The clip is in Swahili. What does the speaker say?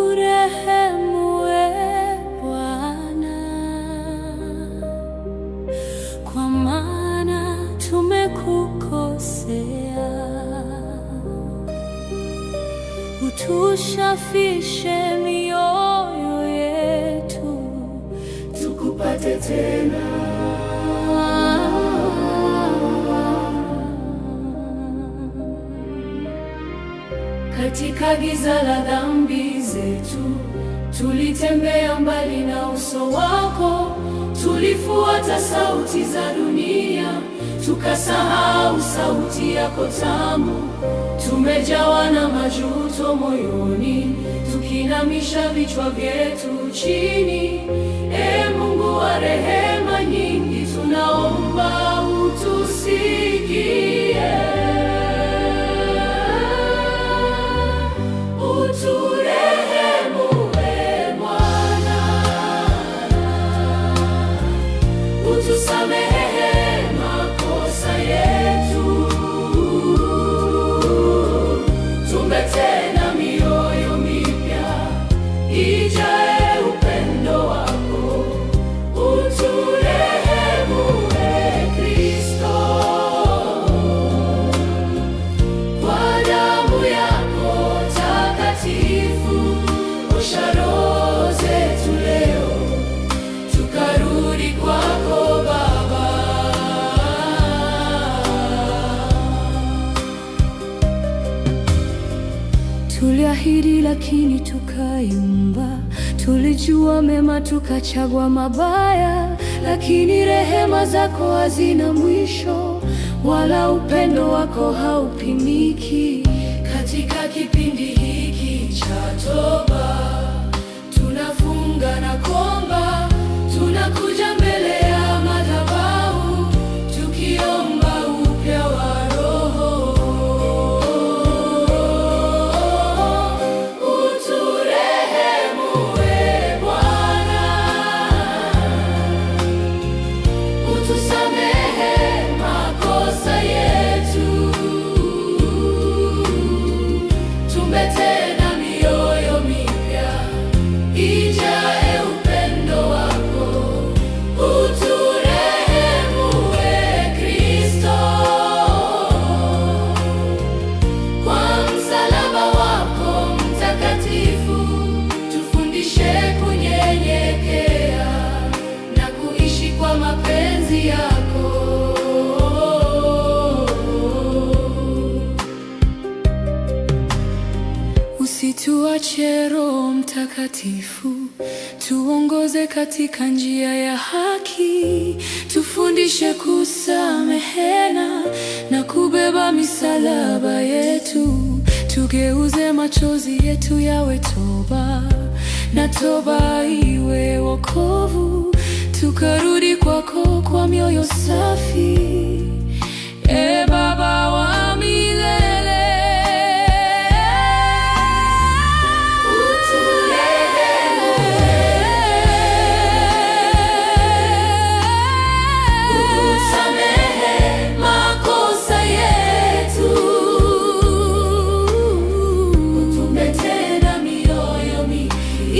Uturehemu Bwana, kwa maana tumekukosea. Utushafishe mioyo yetu, tukupate tena. Katika giza la dhambi zetu, tulitembea mbali na uso wako. Tulifuata sauti za dunia, tukasahau sauti yako tamu. Tumejawa na majuto moyoni, tukinamisha vichwa vyetu chini. Ee Mungu wa rehema nyingi, tunaomba utusikie. Uturehemu Bwana, utusamehe makosa yetu. Tupe tena mioyo mipya ijae upendo wako. Uturehemu Kristo, kwa damu yako takatifu. Osha roho zetu leo, tukarudi kwako Baba. Tuliahidi lakini tukayumba, tulijua mema tukachagua mabaya. Lakini rehema zako hazina mwisho, wala upendo wako haupimiki. Katika kipindi hiki cha toba, tunafunga na kuomba, tunakuja mbele ya madhabahu, tukiomba upya wa roho. Uturehemu Bwana, utusamehe makosa yetu. Tupe tena mioyo mipya ijae upendo wako. Uturehemu Kristo, kwa msalaba wako mtakatifu. Tufundishe kunyenyekea na kuishi kwa mapenzi yako. Usituache Roho Mtakatifu, tuongoze katika njia ya haki. Tufundishe kusamehena na kubeba misalaba yetu. Tugeuze machozi yetu yawe toba, na toba iwe wokovu. Tukarudi kwako kwa mioyo safi, Ee Baba wa milele. Utusamehe makosa yetu, utupe tena mioyo mipya